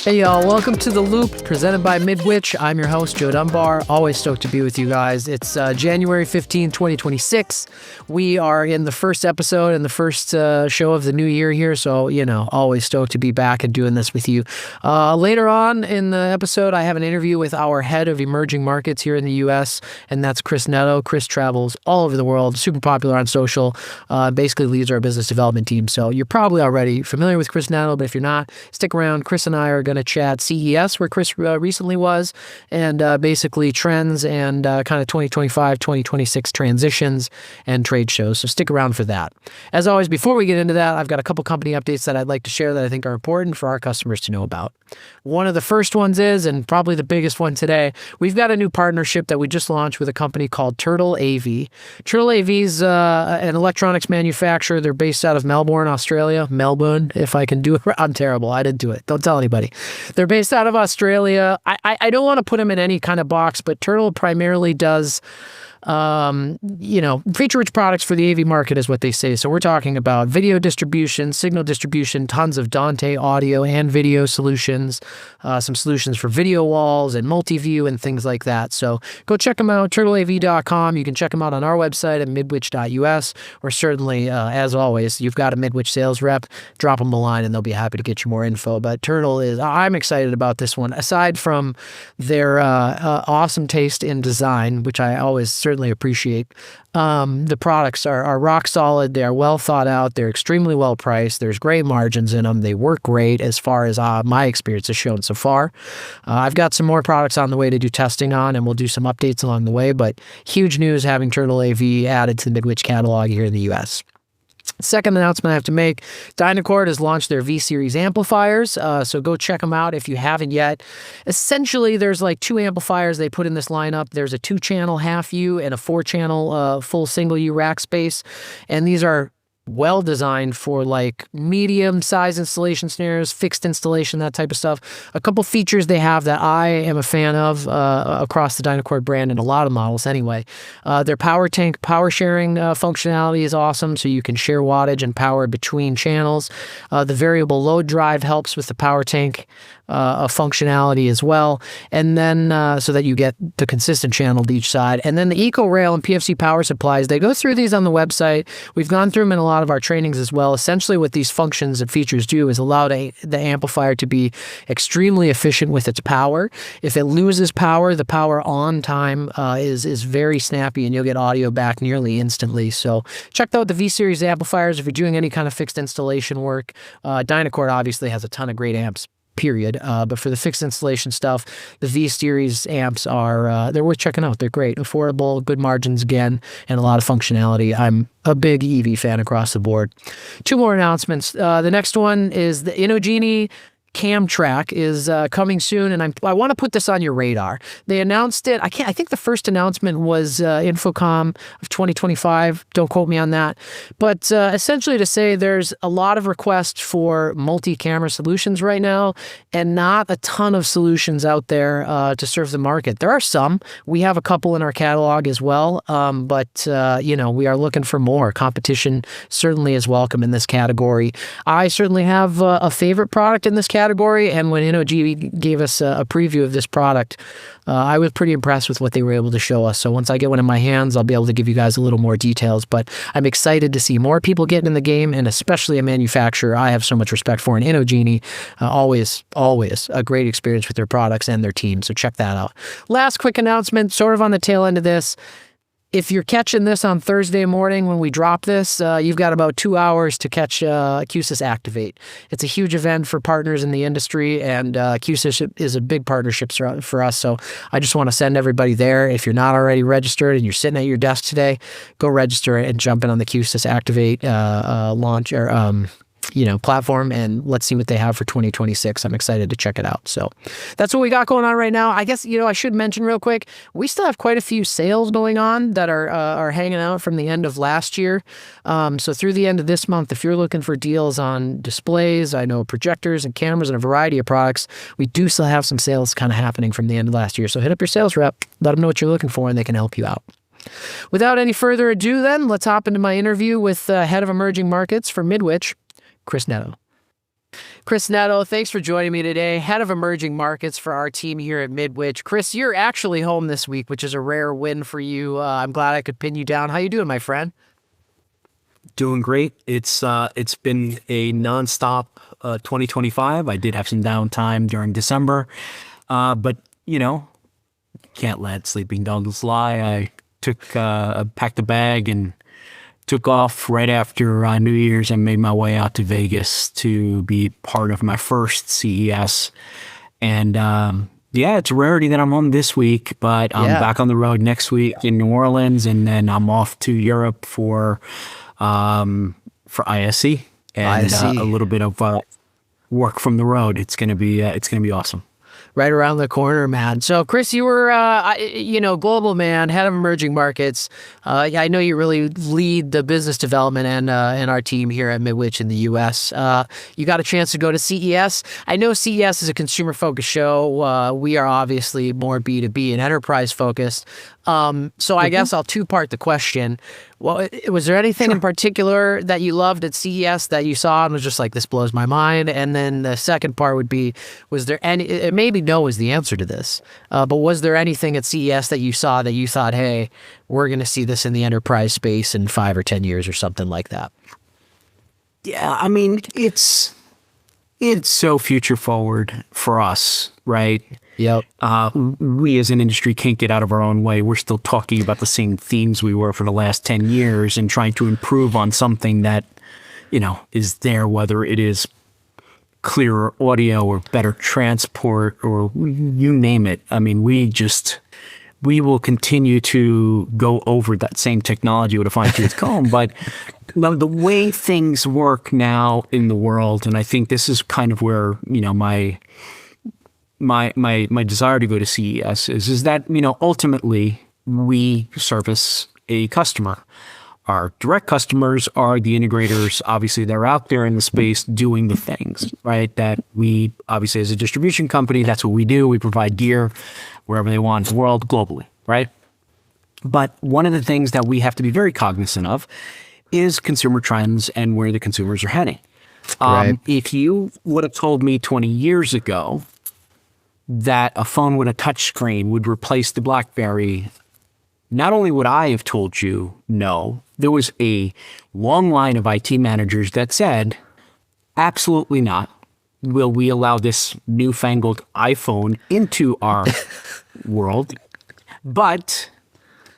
Hey y'all, welcome to The Loop, presented by Midwich. I'm your host, Joe Dunbar. Always stoked to be with you guys. It's January 15, 2026. We are in the first episode and the first show of the new year here, so, always stoked to be back and doing this with you. Later on in the episode, I have an interview with our head of emerging markets here in the US, and that's Chris Neto. Chris travels all over the world, super popular on social, basically leads our business development team. So you're probably already familiar with Chris Neto, but if you're not, stick around. Chris and I are going to chat CES, where Chris recently was, and basically trends and kind of 2025, 2026 transitions and trade shows. So stick around for that. As always, before we get into that, I've got a couple company updates that I'd like to share that I think are important for our customers to know about. One of the first ones is, and probably the biggest one today, we've got a new partnership that we just launched with a company called TurtleAV. TurtleAV is an electronics manufacturer. They're based out of Melbourne, Australia. Melbourne, if I can do it. I'm terrible. I didn't do it. Don't tell anybody. They're based out of Australia. I don't want to put them in any kind of box, but Turtle primarily does feature-rich products for the AV market is what they say. So we're talking about video distribution, signal distribution, tons of Dante audio and video solutions, some solutions for video walls and multi-view and things like that. So go check them out, TurtleAV.com. You can check them out on our website at Midwich US, or certainly, as always, you've got a Midwich sales rep, drop them a line and they'll be happy to get you more info. But Turtle I'm excited about this one. Aside from their awesome taste in design, which I always certainly appreciate. The products are rock solid. They are well thought out. They're extremely well priced. There's great margins in them. They work great as far as my experience has shown so far. I've got some more products on the way to do testing on, and we'll do some updates along the way, but huge news having TurtleAV added to the Midwich catalog here in the US. Second announcement I have to make, Dynacord has launched their V-Series amplifiers, so go check them out if you haven't yet. Essentially, there's like two amplifiers they put in this lineup. There's a 2-channel half-U and a 4-channel full single-U rack space, and these are well designed for like medium size installation snares, fixed installation, that type of stuff. A couple features they have that I am a fan of across the Dynacord brand and a lot of models anyway. Their power tank power sharing functionality is awesome, so you can share wattage and power between channels. The variable load drive helps with the power tank functionality as well, and then so that you get the consistent channel to each side. And then the EcoRail and PFC power supplies, they go through these on the website. We've gone through them in a lot of our trainings as well. Essentially what these functions and features do is allow the amplifier to be extremely efficient with its power. If it loses power, the power on time is very snappy, and you'll get audio back nearly instantly. So check out the V-Series amplifiers if you're doing any kind of fixed installation work. Dynacord obviously has a ton of great amps, period. But for the fixed installation stuff, the V-Series amps they're worth checking out. They're great, affordable, good margins again, and a lot of functionality. I'm a big EV fan across the board. Two more announcements. The next one is the InnoGenie Cam track is coming soon, and I want to put this on your radar. They announced it. I think the first announcement was Infocom of 2025. Don't quote me on that. But essentially to say there's a lot of requests for multi-camera solutions right now, and not a ton of solutions out there to serve the market. There are some. We have a couple in our catalog as well, but we are looking for more. Competition certainly is welcome in this category. I certainly have a favorite product in this category, and when InnoGenie gave us a preview of this product, I was pretty impressed with what they were able to show us. So once I get one in my hands, I'll be able to give you guys a little more details, but I'm excited to see more people getting in the game, and especially a manufacturer I have so much respect for in InnoGenie. Always a great experience with their products and their team, so check that out. Last quick announcement, sort of on the tail end of this. If you're catching this on Thursday morning when we drop this, you've got about 2 hours to catch QSIS Activate. It's a huge event for partners in the industry, and QSIS is a big partnership for us. So I just want to send everybody there. If you're not already registered and you're sitting at your desk today, go register and jump in on the QSIS Activate launch or platform, and let's see what they have for 2026. I'm excited to check it out. So that's what we got going on right now. I guess, I should mention real quick, we still have quite a few sales going on that are hanging out from the end of last year. So through the end of this month, if you're looking for deals on displays, I know projectors and cameras and a variety of products, we do still have some sales kind of happening from the end of last year. So hit up your sales rep, let them know what you're looking for, and they can help you out. Without any further ado then, let's hop into my interview with Head of Emerging Markets for Midwich, Chris Neto. Chris Neto, thanks for joining me today. Head of emerging markets for our team here at Midwich. Chris, you're actually home this week, which is a rare win for you. I'm glad I could pin you down. How you doing, my friend? Doing great. It's been a nonstop 2025. I did have some downtime during December, but can't let sleeping dogs lie. I packed a bag and took off right after New Year's and made my way out to Vegas to be part of my first CES. And it's a rarity that I'm on this week, but I'm back on the road next week in New Orleans, and then I'm off to Europe for ISE and a little bit of work from the road. It's gonna be awesome. Right around the corner, man. So, Chris, you were, global man, head of emerging markets. I know you really lead the business development and our team here at Midwich in the US. You got a chance to go to CES. I know CES is a consumer-focused show. We are obviously more B2B and enterprise-focused. So I guess I'll two-part the question. Well, was there anything in particular that you loved at CES that you saw and was just like, this blows my mind? And then the second part would be, was there any, maybe no is the answer to this, but was there anything at CES that you saw that you thought, hey, we're going to see this in the enterprise space in 5 or 10 years or something like that? Yeah, I mean, it's so future forward for us, right? Yep. We as an industry can't get out of our own way. We're still talking about the same themes we were for the last 10 years and trying to improve on something that, is there, whether it is clearer audio or better transport or you name it. I mean, we will continue to go over that same technology with a fine-tooth comb, but the way things work now in the world, and I think this is kind of where, my desire to go to CES is that, ultimately we service a customer. Our direct customers are the integrators. Obviously, they're out there in the space doing the things, right? That we, obviously, as a distribution company, that's what we do. We provide gear wherever they want in the world, globally, right? But one of the things that we have to be very cognizant of is consumer trends and where the consumers are heading. Right. If you would have told me 20 years ago that a phone with a touch screen would replace the BlackBerry, not only would I have told you no, there was a long line of IT managers that said, absolutely not. Will we allow this newfangled iPhone into our world? But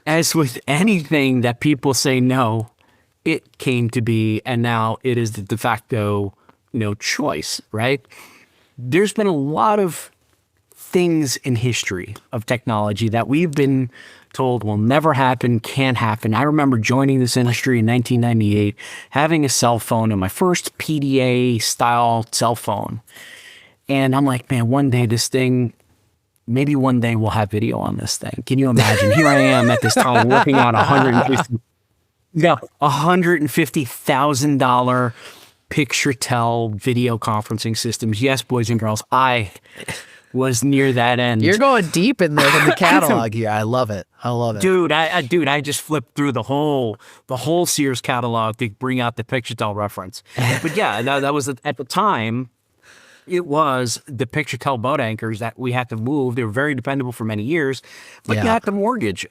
as with anything that people say no, it came to be, and now it is the de facto choice, right? There's been a lot of things in history of technology that we've been told will never happen, can't happen. I remember joining this industry in 1998, having a cell phone and my first PDA style cell phone. And I'm like, man, one day maybe one day we'll have video on this thing. Can you imagine? Here I am at this time working on $150,000 picture-tell video conferencing systems. Yes, boys and girls, I was near that end. You're going deep in the catalog here. I love it. Dude, I just flipped through the whole Sears catalog to bring out the picture-tell reference. But yeah, that was at the time. It was the picture-tell boat anchors that we had to move. They were very dependable for many years, but you had to mortgage,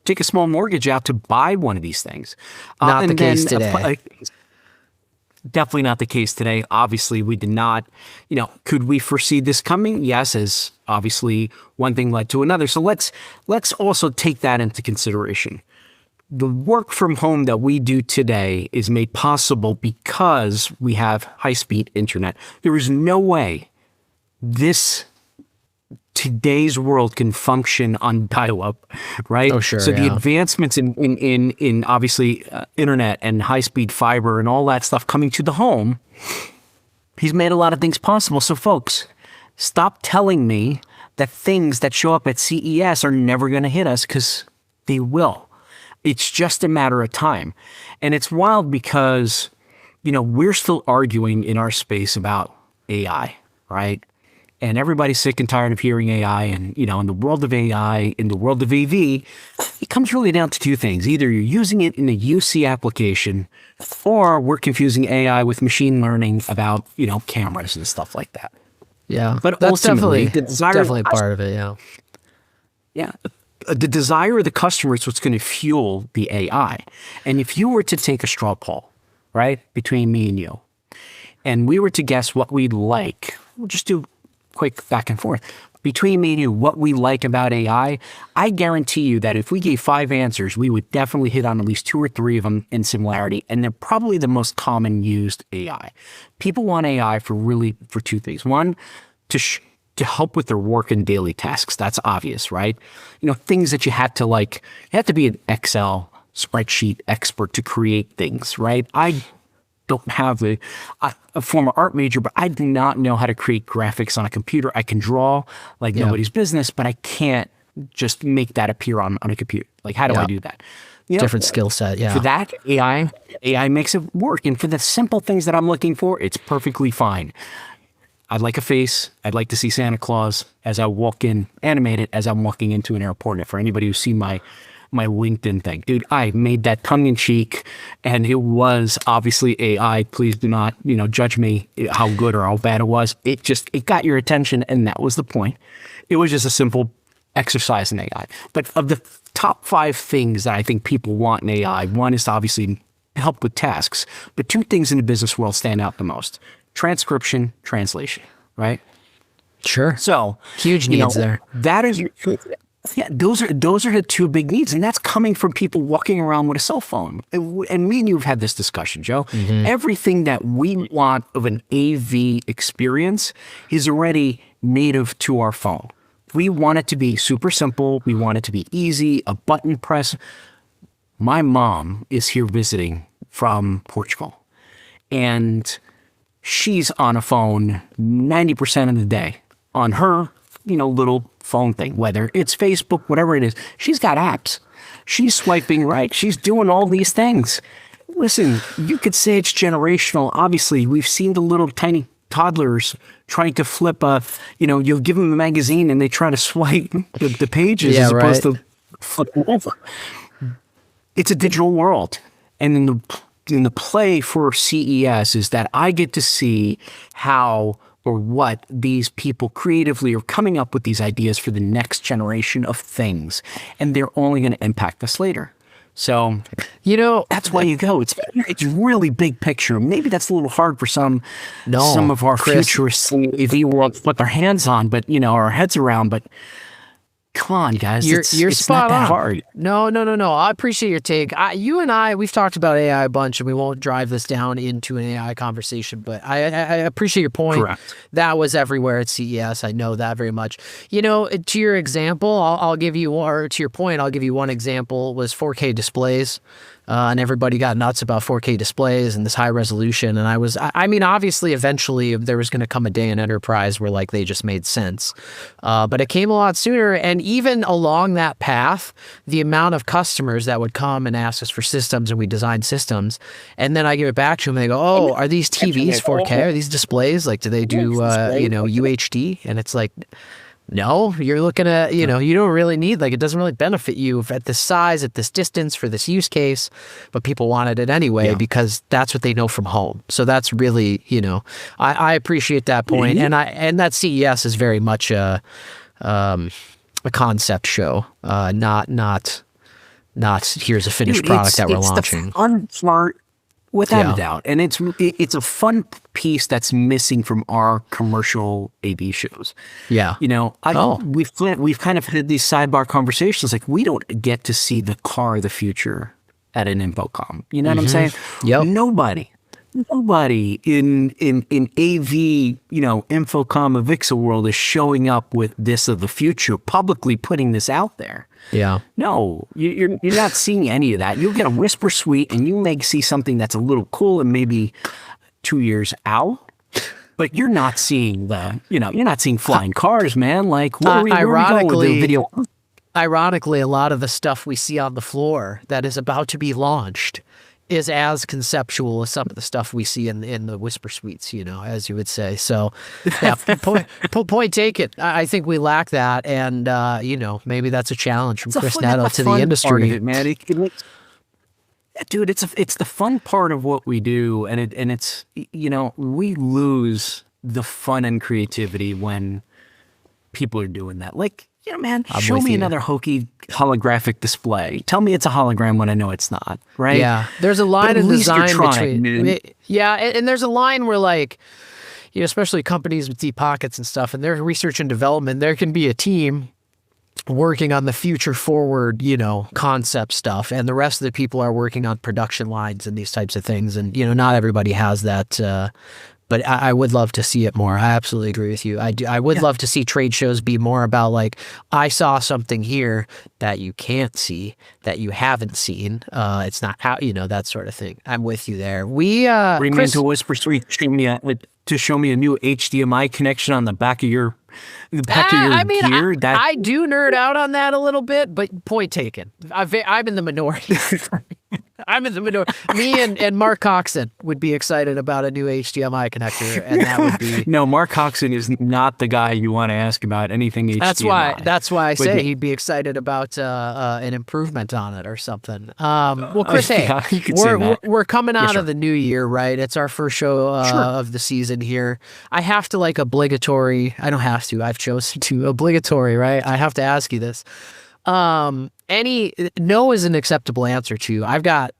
take a small mortgage out to buy one of these things. Not the case today. Definitely not the case today. Obviously, we did not, could we foresee this coming? Yes, as obviously one thing led to another. So let's also take that into consideration. The work from home that we do today is made possible because we have high-speed internet. There is no way today's world can function on dial-up, right? Oh, sure. So the advancements in obviously internet and high-speed fiber and all that stuff coming to the home, he's made a lot of things possible. So folks, stop telling me that things that show up at CES are never going to hit us, because they will. It's just a matter of time. And it's wild because, we're still arguing in our space about AI, right? and everybody's sick and tired of hearing AI. And, you know, in the world of AI, in the world of AV, it comes really down to two things. Either you're using it in a UC application, or we're confusing AI with machine learning about, you know, cameras and stuff like that. Yeah, But that's ultimately, definitely, the desire, definitely part of it. Yeah. yeah, the desire of the customer is what's going to fuel the AI. And if you were to take a straw poll, right, between me and you, and we were to guess what we'd like, we'll just do quick back and forth. Between me and you, what we like about AI, I guarantee you that if we gave 5 answers, we would definitely hit on at least 2 or 3 of them in similarity. And they're probably the most common used AI. People want AI for 2 things. One, to help with their work and daily tasks. That's obvious, right? You know, things that you had to be an Excel spreadsheet expert to create things, right? I don't have a former art major, but I do not know how to create graphics on a computer. I can draw like nobody's business, but I can't just make that appear on a computer. Like, how do I do that? You know, Different skill set. Yeah. for that, AI makes it work. And for the simple things that I'm looking for, it's perfectly fine. I'd like a face. I'd like to see Santa Claus as I walk in, animated as I'm walking into an airport. And for anybody who's seen my LinkedIn thing, dude, I made that tongue in cheek, and it was obviously AI. Please do not, you know, judge me how good or how bad it was. It got your attention, and that was the point. It was just a simple exercise in AI. But of the top 5 things that I think people want in AI, one is to obviously help with tasks, but 2 things in the business world stand out the most: transcription, translation, right? Sure. So huge you needs know, there. That is, yeah, those are the 2 big needs, and that's coming from people walking around with a cell phone. And me and you have had this discussion, Joe. Everything that we want of an AV experience is already native to our phone. We want it to be super simple. We want it to be easy, a button press. My mom is here visiting from Portugal, and she's on a phone 90% of the day on her, you know, little phone thing, whether it's Facebook, whatever it is. She's got apps. She's swiping right. She's doing all these things. Listen, you could say it's generational. Obviously, we've seen the little tiny toddlers trying to flip you'll give them a magazine and they try to swipe the pages as opposed to flip them over. It's a digital world. And in the play for CES is that I get to see how or what these people creatively are coming up with these ideas for the next generation of things. And they're only going to impact us later. So, you know, that's why you go. It's really big picture. Maybe that's a little hard for some of our futurists AV world to put their hands on, but, you know, our heads around. But come on, guys. You're it's spot not that on. hard. No. I appreciate your take. You and I, we've talked about AI a bunch, and we won't drive this down into an AI conversation, but I appreciate your point. Correct. That was everywhere at CES. I know that very much. You know, to your example, I'll give you, or to your point, I'll give you one example, was 4K displays. And everybody got nuts about 4K displays and this high resolution. And I mean, obviously, eventually there was going to come a day in enterprise where like they just made sense. But it came a lot sooner. And even along that path, the amount of customers that would come and ask us for systems, and we designed systems. And then I give it back to them and they go, oh, are these TVs 4K? Are these displays? Like, do they do, UHD? And it's like, no, you're looking at, you don't really need, like, it doesn't really benefit you at this size, at this distance, for this use case, but people wanted it anyway because that's what they know from home. So that's really, I appreciate that point. And that CES is very much a concept show, not here's a finished product that we're launching. The fun part, without a doubt. And it's a fun piece that's missing from our commercial AV shows. Yeah. We've kind of had these sidebar conversations, like we don't get to see the car of the future at an InfoComm. You know what I'm saying? Yep. Nobody in AV, InfoComm, Avixa world is showing up with this of the future, publicly putting this out there. Yeah. No, you're not seeing any of that. You'll get a whisper suite, and you may see something that's a little cool and maybe 2 years out. But you're not seeing you're not seeing flying cars, man. Like, where are we going with the video? Ironically, a lot of the stuff we see on the floor that is about to be launched is as conceptual as some of the stuff we see in the whisper suites, as you would say. So, yeah, point taken. I think we lack that, and maybe that's a challenge from Chris Neto to the industry. It, man. Dude, it's the fun part of what we do, and it's we lose the fun and creativity when people are doing that. Like, man, show me another hokey holographic display. Tell me it's a hologram when I know it's not, right? Yeah, there's a line in design between. Yeah, and there's a line where, like, especially companies with deep pockets and stuff, and their research and development, there can be a team working on the future forward, concept stuff, and the rest of the people are working on production lines and these types of things. And, not everybody has that. But I would love to see it more. I absolutely agree with you. I would love to see trade shows be more about, like, I saw something here that you can't see, that you haven't seen. It's not how, that sort of thing. I'm with you there. Bring me into Whisper Suite to show me a new HDMI connection on the back of your gear. I do nerd out on that a little bit, but point taken. I'm in the minority. I'm in the minority. Me and Mark Coxon would be excited about a new HDMI connector, and that would be... No, Mark Coxon is not the guy you want to ask about anything HDMI. That's why I say he'd be excited about an improvement on it or something. Well, Chris, we're coming out of the new year, right? It's our first show of the season here. I have to, obligatory... I don't have to. I've chosen to. Obligatory, right? I have to ask you this. No is an acceptable answer to. I've got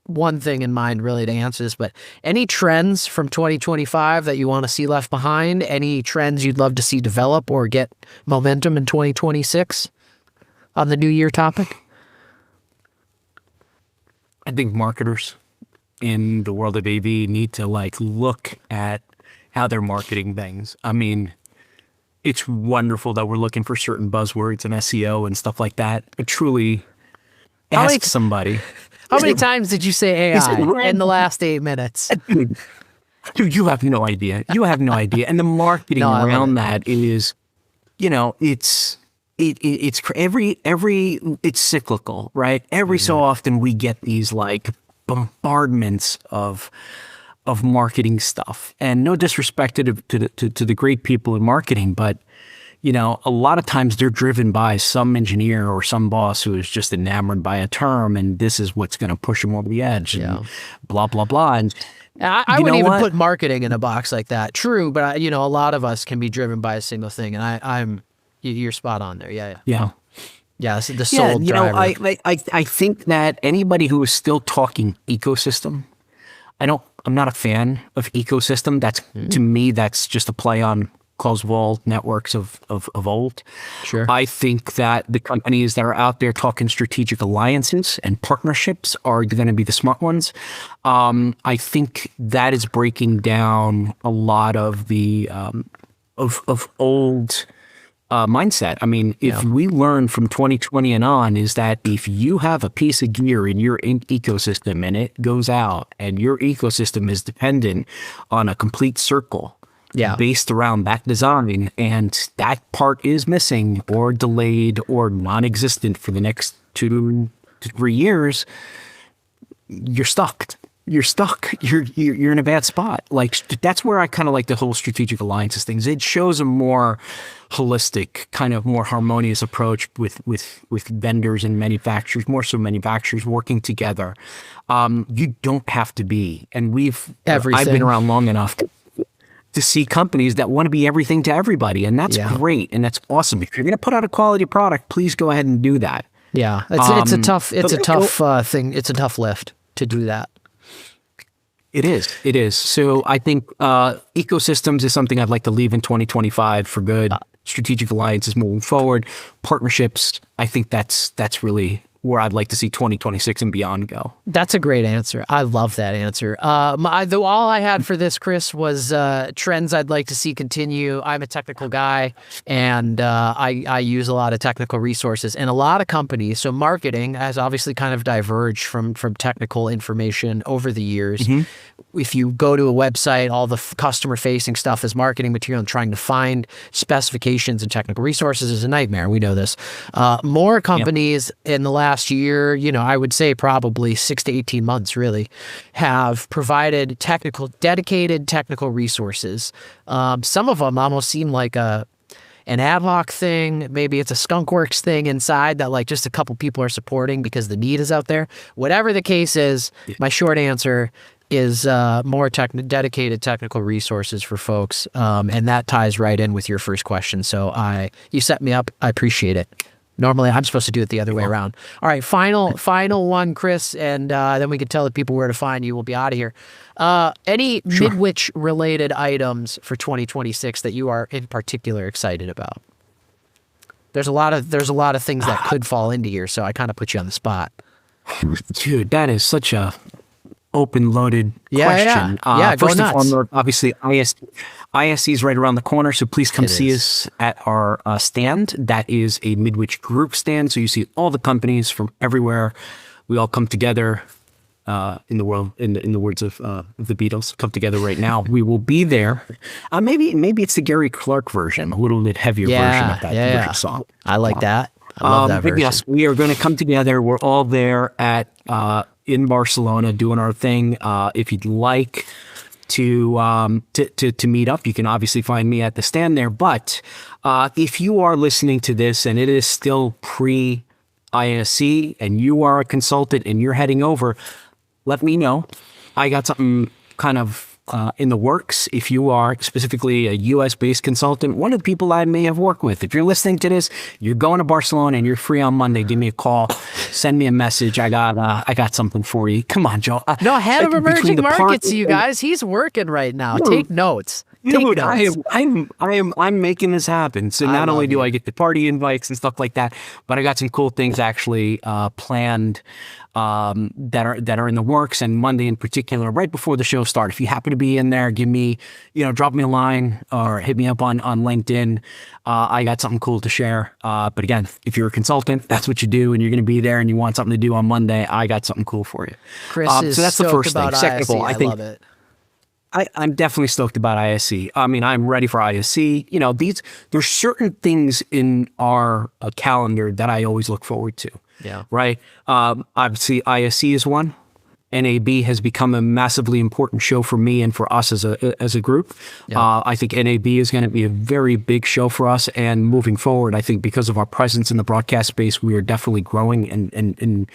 one thing in mind really to answer this, but any trends from 2025 that you want to see left behind? Any trends you'd love to see develop or get momentum in 2026 on the new year topic? I think marketers in the world of AV need to look at how they're marketing things. I mean, it's wonderful that we're looking for certain buzzwords and SEO and stuff like that, but truly ask somebody. How many times did you say AI in the last 8 minutes? Dude, you have no idea. You have no idea. And the marketing around that is, it's cyclical, right? Every so often we get these bombardments of marketing stuff, and no disrespect to the great people in marketing, but a lot of times they're driven by some engineer or some boss who is just enamored by a term, and this is what's going to push them over the edge, and blah blah blah. And I wouldn't even put marketing in a box like that. True, but a lot of us can be driven by a single thing, and you're spot on there. Yeah. It's the sole driver. I think that anybody who is still talking ecosystem, I'm not a fan of ecosystem. To me, that's just a play on closed wall networks of old. Sure. I think that the companies that are out there talking strategic alliances and partnerships are going to be the smart ones. I think that is breaking down a lot of the of old mindset. I mean, if we learn from 2020 and on, is that if you have a piece of gear in your ecosystem and it goes out and your ecosystem is dependent on a complete circle based around that design, and that part is missing or delayed or non-existent for the next 2 to 3 years, you're stuck. You're stuck. You're in a bad spot. That's where I kind of like the whole strategic alliances things. It shows a more holistic, kind of more harmonious approach with vendors and manufacturers, more so manufacturers working together. You don't have to be, and I've been around long enough to see companies that want to be everything to everybody, and that's great and that's awesome. If you're going to put out a quality product, please go ahead and do that. Yeah, it's a tough thing. It's a tough lift to do that. It is. So I think ecosystems is something I'd like to leave in 2025 for good. Strategic alliances moving forward. Partnerships, I think that's really where I'd like to see 2026 and beyond go. That's a great answer. I love that answer. All I had for this, Chris, was trends I'd like to see continue. I'm a technical guy, and I use a lot of technical resources, and a lot of companies. So marketing has obviously kind of diverged from technical information over the years. if you go to a website, all the customer-facing stuff is marketing material, and trying to find specifications and technical resources is a nightmare. We know this. More companies in the last year, I would say probably 6 to 18 months really, have provided dedicated technical resources. Some of them almost seem like an ad hoc thing. Maybe it's a skunkworks thing inside that like just a couple people are supporting because the need is out there. Whatever the case is, my short answer is more dedicated technical resources for folks. And that ties right in with your first question. So you set me up. I appreciate it. Normally, I'm supposed to do it the other way around. All right, final one, Chris, and then we can tell the people where to find you. We'll be out of here. Any Midwich-related items for 2026 that you are in particular excited about? There's a lot of things that could fall into here, so I kind of put you on the spot. Dude, that is such a open-loaded question. Yeah, go first nuts. and foremost, obviously, ISC is right around the corner, so please come see us at our stand. That is a Midwich group stand, so you see all the companies from everywhere. We all come together in the world, in the words of the Beatles, come together right now. We will be there. Maybe it's the Gary Clark version, a little bit heavier version of that song. I like that. I love that version. Yes, we are going to come together. We're all there at in Barcelona doing our thing. If you'd like to meet up, you can obviously find me at the stand there. But if you are listening to this and it is still pre-ISC and you are a consultant and you're heading over, let me know. I got something kind of in the works. If you are specifically a US-based consultant, one of the people I may have worked with, if you're listening to this, you're going to Barcelona and you're free on Monday, give me a call, send me a message. I got something for you. Come on, Joe. No, head of emerging markets, you guys. He's working right now. Take notes. Dude, I'm making this happen. So not only do I get the party invites and stuff like that, but I got some cool things actually planned that are in the works. And Monday in particular, right before the show starts, if you happen to be in there, give me, drop me a line or hit me up on LinkedIn. I got something cool to share. But again, if you're a consultant, that's what you do, and you're going to be there and you want something to do on Monday, I got something cool for you. Chris is so that's the first thing. Second of all, I think love it. I'm definitely stoked about ISC. I mean, I'm ready for ISC. There's certain things in our calendar that I always look forward to. Yeah. Right. Obviously, ISC is one. NAB has become a massively important show for me and for us as a group. Yeah. I think NAB is going to be a very big show for us, and moving forward, I think because of our presence in the broadcast space, we are definitely growing and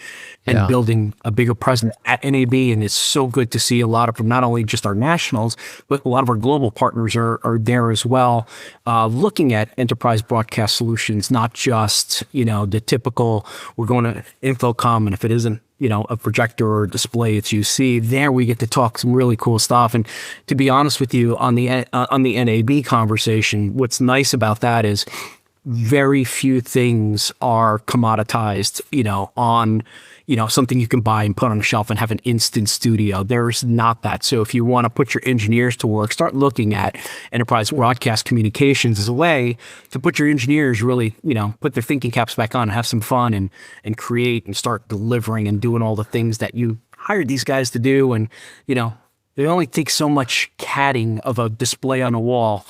building a bigger presence at NAB. And it's so good to see a lot of not only just our nationals, but a lot of our global partners are there as well, looking at enterprise broadcast solutions, not just the typical we're going to Infocom, and if it isn't a projector or a display, it's UC. There we get to talk some really cool stuff. And to be honest with you, on the NAB conversation, what's nice about that is very few things are commoditized, on something you can buy and put on a shelf and have an instant studio. There's not that. So if you want to put your engineers to work, start looking at enterprise broadcast communications as a way to put your engineers really, put their thinking caps back on and have some fun and create and start delivering and doing all the things that you hired these guys to do. And, they only take so much catting of a display on a wall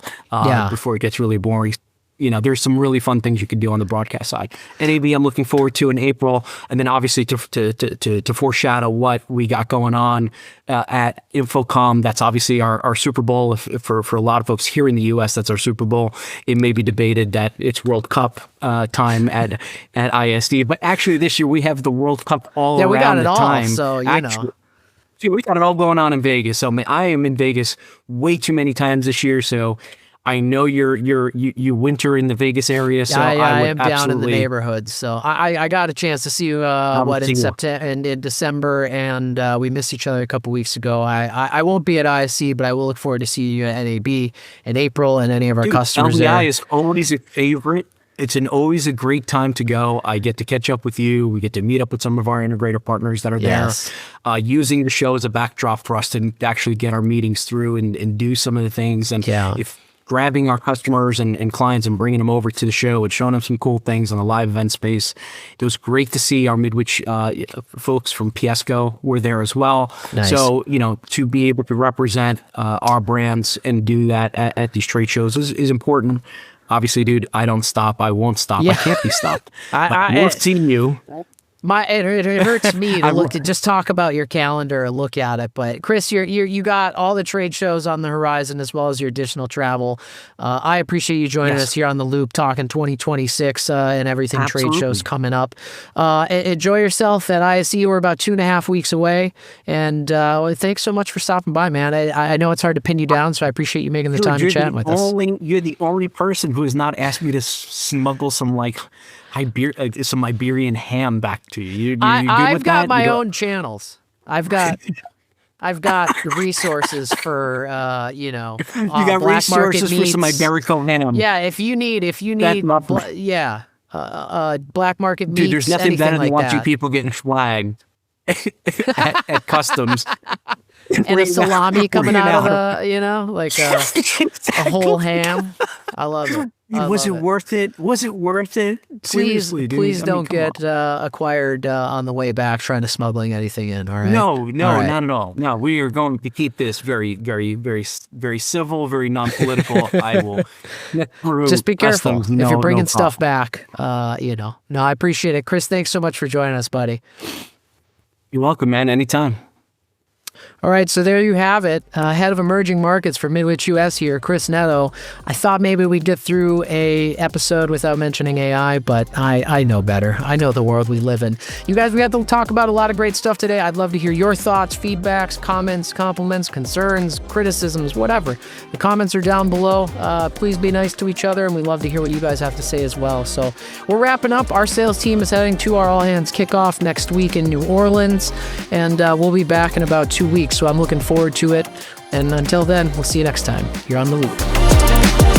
before it gets really boring. There's some really fun things you can do on the broadcast side. NAB, I'm looking forward to in April, and then obviously to foreshadow what we got going on at Infocom. That's obviously our Super Bowl. For a lot of folks here in the U.S., that's our Super Bowl. It may be debated that it's World Cup time at ISD, but actually this year we have the World Cup all around we got it the all, time. so See, we got it all going on in Vegas. So I am in Vegas way too many times this year. So I know you winter in the Vegas area, so I am down in the neighborhood. So I got a chance to see you in September and in December, and we missed each other a couple weeks ago. I won't be at ISC, but I will look forward to seeing you at NAB in April and any of our customers LBI there. is always a favorite. It's always a great time to go. I get to catch up with you. We get to meet up with some of our integrator partners that are there, using the show as a backdrop for us to actually get our meetings through and do some of the things. And grabbing our customers and clients and bringing them over to the show and showing them some cool things on the live event space. It was great to see our Midwich folks from Piesco were there as well. Nice. So, to be able to represent our brands and do that at these trade shows is important. Obviously, dude, I don't stop. I won't stop. Yeah. I can't be stopped. I love seeing you. It hurts me to just talk about your calendar or look at it. But Chris, you got all the trade shows on the horizon as well as your additional travel. I appreciate you joining us here on The Loop, talking 2026 and everything. Absolutely. Trade shows coming up. Enjoy yourself at ISE. We're about 2.5 weeks away. And thanks so much for stopping by, man. I know it's hard to pin you down, so I appreciate you making the time to chat with us. You're the only person who has not asked me to smuggle some some Iberian ham back to you. I've got my own channels. I've got resources for you got black resources market for meats. some Iberico ham. Yeah, if you need black market meats. Dude, there's nothing better than watching that. people getting flagged at customs. And a salami coming out of a whole ham. I love it. Was it worth it? Was it worth it? Seriously, dude. Please don't get acquired on the way back trying to smuggling anything in. All right. No, right. not at all. No, we are going to keep this very, very, very, very civil, very non-political. I will just be careful if you're bringing no stuff back. No, I appreciate it, Chris. Thanks so much for joining us, buddy. You're welcome, man. Anytime. All right, so there you have it. Head of emerging markets for Midwich US here, Chris Neto. I thought maybe we'd get through a episode without mentioning AI, but I know better. I know the world we live in. You guys, we had to talk about a lot of great stuff today. I'd love to hear your thoughts, feedbacks, comments, compliments, concerns, criticisms, whatever. The comments are down below. Please be nice to each other, and we'd love to hear what you guys have to say as well. So we're wrapping up. Our sales team is heading to our all-hands kickoff next week in New Orleans, and we'll be back in about 2 weeks. So I'm looking forward to it. And until then, we'll see you next time. You're on The Loop.